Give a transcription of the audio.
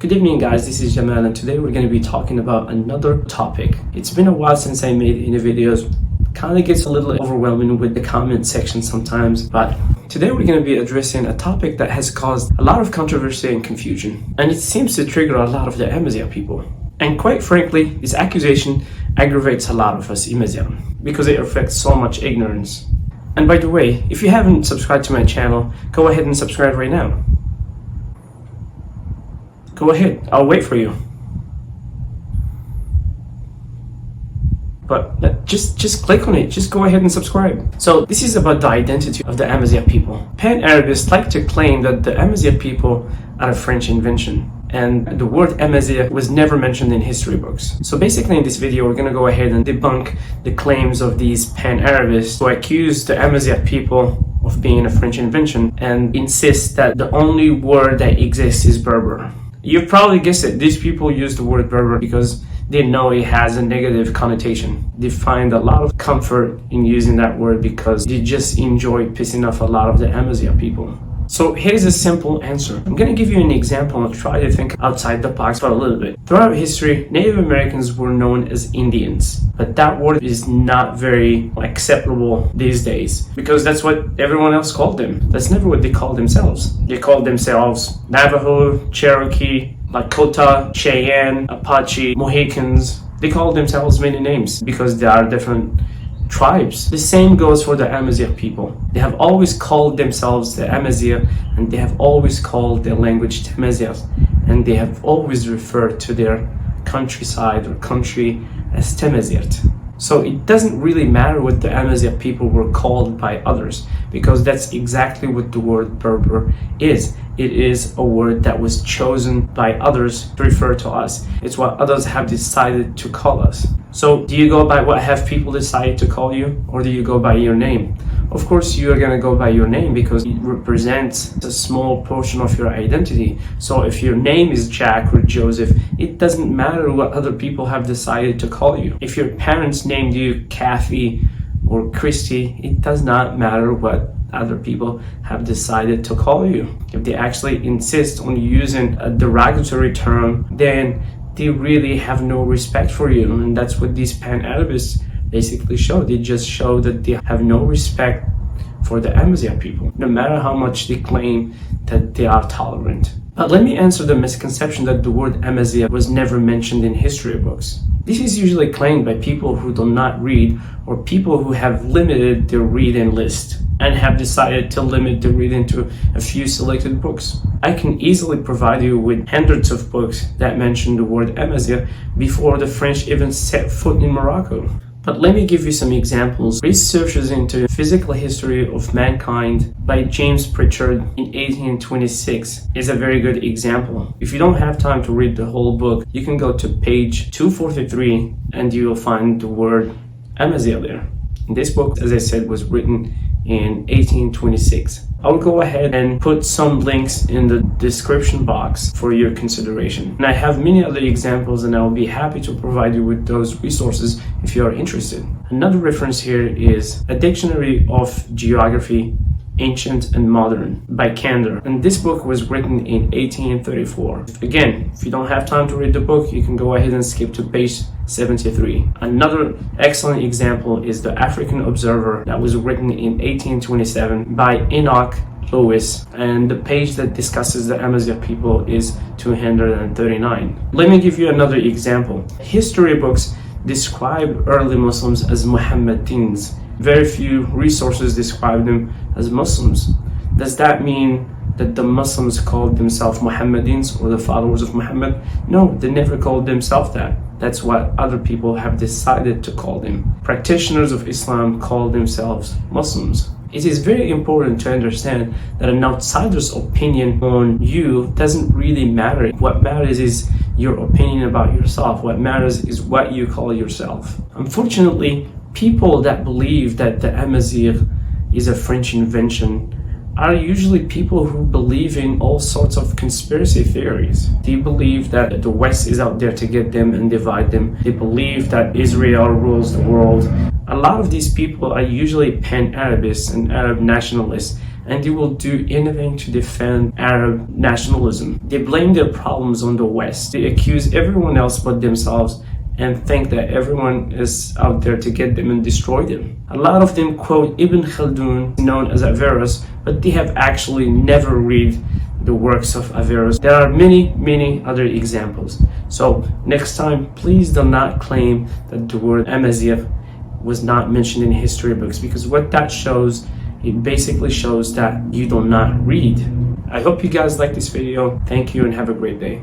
Good evening guys, this is Jamal and today we're going to be talking about another topic. It's been a while since I made any videos. Kind of gets a little overwhelming with the comment section sometimes, but today we're going to be addressing a topic that has caused a lot of controversy and confusion, and it seems to trigger a lot of the Amazigh people. And quite frankly, this accusation aggravates a lot of us Amazigh because it affects so much ignorance. And by the way, if you haven't subscribed to my channel, go ahead and subscribe right now. Go ahead, I'll wait for you. But just click on it, just go ahead and subscribe. So this is about the identity of the Amazigh people. Pan-Arabists like to claim that the Amazigh people are a French invention, and the word Amazigh was never mentioned in history books. So basically in this video we're going to go ahead and debunk the claims of these Pan-Arabists who accuse the Amazigh people of being a French invention and insist that the only word that exists is Berber. You've probably guessed it, these people use the word Berber because they know it has a negative connotation. They find a lot of comfort in using that word because they just enjoy pissing off a lot of the Amazigh people. So here's a simple answer. I'm going to give you an example and try to think outside the box for a little bit. Throughout history, Native Americans were known as Indians, but that word is not very acceptable these days because that's what everyone else called them. That's never what they called themselves. They called themselves Navajo, Cherokee, Lakota, Cheyenne, Apache, Mohicans. They called themselves many names because they are different tribes. The same goes for the Amazigh people. They have always called themselves the Amazigh, and they have always called their language Tamazight, and they have always referred to their countryside or country as Tamazight. So it doesn't really matter what the Amazigh people were called by others, because that's exactly what the word Berber is. It is a word that was chosen by others to refer to us. It's what others have decided to call us. So do you go by what have people decided to call you, or do you go by your name? Of course you are going to go by your name because it represents a small portion of your identity. So if your name is Jack or Joseph, it doesn't matter what other people have decided to call you. If your parents named you Kathy or Christy, it does not matter what other people have decided to call you. If they actually insist on using a derogatory term, then they really have no respect for you, and that's what these Pan-Arabists basically show. They just show that they have no respect for the Amazigh people, no matter how much they claim that they are tolerant. But let me answer the misconception that the word Amazigh was never mentioned in history books. This is usually claimed by people who do not read, or people who have limited their reading list and have decided to limit the reading to a few selected books. I can easily provide you with hundreds of books that mention the word Amazigh before the French even set foot in Morocco. But let me give you some examples. Researches into Physical History of Mankind by James Pritchard in 1826 is a very good example. If you don't have time to read the whole book, you can go to page 243 and you will find the word Amazigh there. This book, as I said, was written in 1826. I'll go ahead and put some links in the description box for your consideration. And I have many other examples, and I will be happy to provide you with those resources if you are interested. Another reference here is A Dictionary of Geography, Ancient and Modern by Candor, and this book was written in 1834. Again, if you don't have time to read the book, you can go ahead and skip to page 73. Another excellent example is The African Observer that was written in 1827 by Enoch Lewis, and the page that discusses the Amazigh people is 239. Let me give you another example. History books describe early Muslims as Muhammadins. Very few resources describe them as Muslims. Does that mean that the Muslims called themselves Muhammadins or the followers of Muhammad? No, they never called themselves that. That's what other people have decided to call them. Practitioners of Islam call themselves Muslims. It is very important to understand that an outsider's opinion on you doesn't really matter. What matters is your opinion about yourself. What matters is what you call yourself. Unfortunately, people that believe that the Amazigh is a French invention are usually people who believe in all sorts of conspiracy theories. They believe that the West is out there to get them and divide them. They believe that Israel rules the world. A lot of these people are usually Pan-Arabists and Arab nationalists, and they will do anything to defend Arab nationalism. They blame their problems on the West. They accuse everyone else but themselves and think that everyone is out there to get them and destroy them. A lot of them quote Ibn Khaldun, known as Averroes, but they have actually never read the works of Averroes. There are many other examples. So next time, please do not claim that the word Amazigh was not mentioned in history books, because what that shows, it basically shows that you do not read. I hope you guys like this video. Thank you and have a great day.